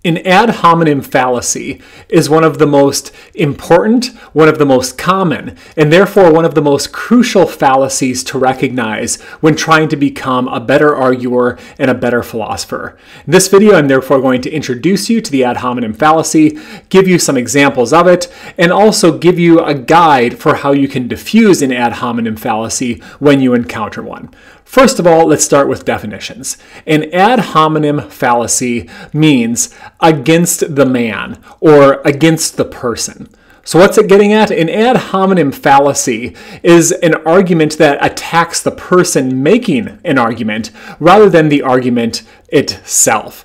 An ad hominem fallacy is one of the most important, one of the most common, and therefore one of the most crucial fallacies to recognize when trying to become a better arguer and a better philosopher. In this video, I'm therefore going to introduce you to the ad hominem fallacy, give you some examples of it, and also give you a guide for how you can diffuse an ad hominem fallacy when you encounter one. First of all, let's start with definitions. An ad hominem fallacy means against the man or against the person. So what's it getting at? An ad hominem fallacy is an argument that attacks the person making an argument rather than the argument itself.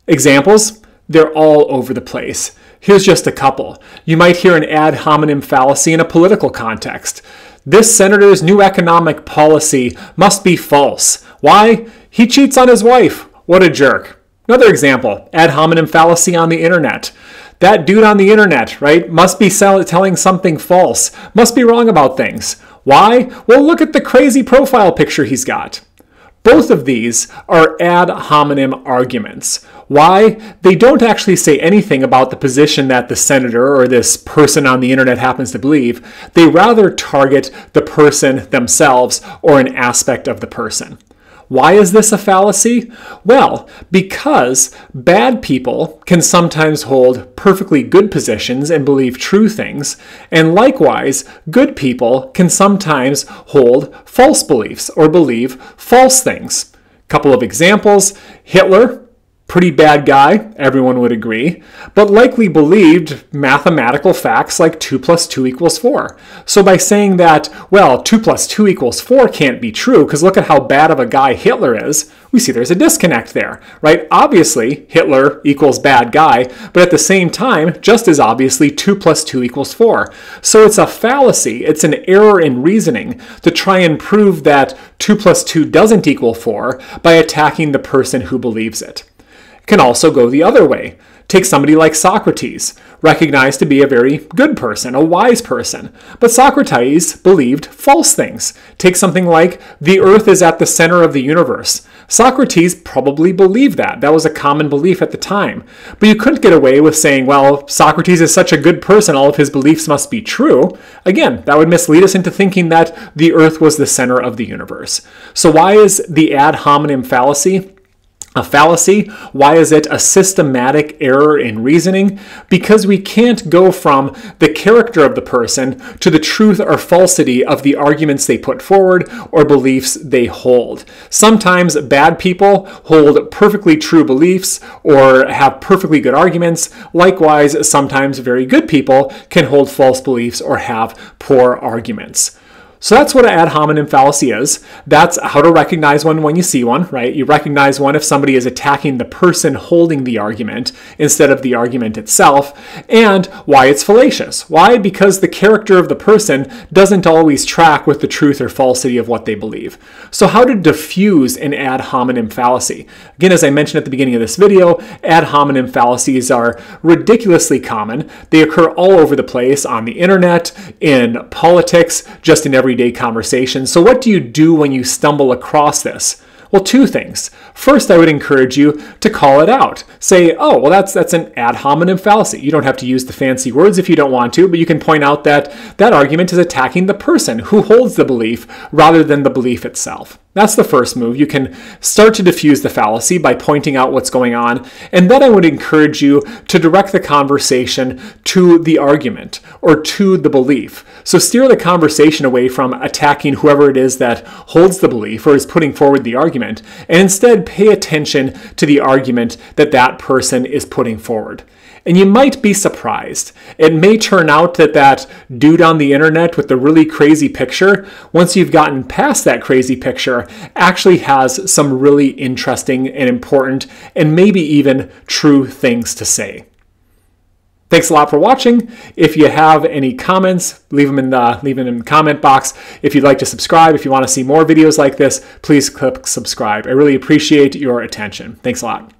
Examples? They're all over the place. Here's just a couple. You might hear an ad hominem fallacy in a political context. This senator's new economic policy must be false. Why? He cheats on his wife. What a jerk. Another example, ad hominem fallacy on the internet. That dude on the internet, right, must be telling something false, must be wrong about things. Why? Well, look at the crazy profile picture he's got. Both of these are ad hominem arguments. Why? They don't actually say anything about the position that the senator or this person on the internet happens to believe. They rather target the person themselves or an aspect of the person. Why is this a fallacy? Well, because bad people can sometimes hold perfectly good positions and believe true things, and likewise, good people can sometimes hold false beliefs or believe false things. Couple of examples, Hitler, pretty bad guy, everyone would agree, but likely believed mathematical facts like 2 + 2 = 4. So by saying that, well, 2 + 2 = 4 can't be true because look at how bad of a guy Hitler is, we see there's a disconnect there, right? Obviously, Hitler equals bad guy, but at the same time, just as obviously, 2 + 2 = 4. So it's a fallacy, it's an error in reasoning to try and prove that 2 + 2 doesn't equal 4 by attacking the person who believes it. Can also go the other way. Take somebody like Socrates, recognized to be a very good person, a wise person. But Socrates believed false things. Take something like the earth is at the center of the universe. Socrates probably believed that. That was a common belief at the time. But you couldn't get away with saying, well, Socrates is such a good person, all of his beliefs must be true. Again, that would mislead us into thinking that the earth was the center of the universe. So why is the ad hominem fallacy a fallacy? Why is it a systematic error in reasoning? Because we can't go from the character of the person to the truth or falsity of the arguments they put forward or beliefs they hold. Sometimes bad people hold perfectly true beliefs or have perfectly good arguments. Likewise, sometimes very good people can hold false beliefs or have poor arguments. So that's what an ad hominem fallacy is. That's how to recognize one when you see one, right? You recognize one if somebody is attacking the person holding the argument instead of the argument itself, and why it's fallacious. Why? Because the character of the person doesn't always track with the truth or falsity of what they believe. So how to diffuse an ad hominem fallacy? Again, as I mentioned at the beginning of this video, ad hominem fallacies are ridiculously common. They occur all over the place on the internet, in politics, just in everyday conversation. So what do you do when you stumble across this? Well, two things. First, I would encourage you to call it out. Say, oh, well, that's an ad hominem fallacy. You don't have to use the fancy words if you don't want to, but you can point out that that argument is attacking the person who holds the belief rather than the belief itself. That's the first move. You can start to diffuse the fallacy by pointing out what's going on, and then I would encourage you to direct the conversation to the argument or to the belief. So steer the conversation away from attacking whoever it is that holds the belief or is putting forward the argument, and instead pay attention to the argument that that person is putting forward. And you might be surprised. It may turn out that that dude on the internet with the really crazy picture, once you've gotten past that crazy picture, actually has some really interesting and important and maybe even true things to say. Thanks a lot for watching. If you have any comments, leave them in the comment box. If you'd like to subscribe, if you want to see more videos like this, please click subscribe. I really appreciate your attention. Thanks a lot.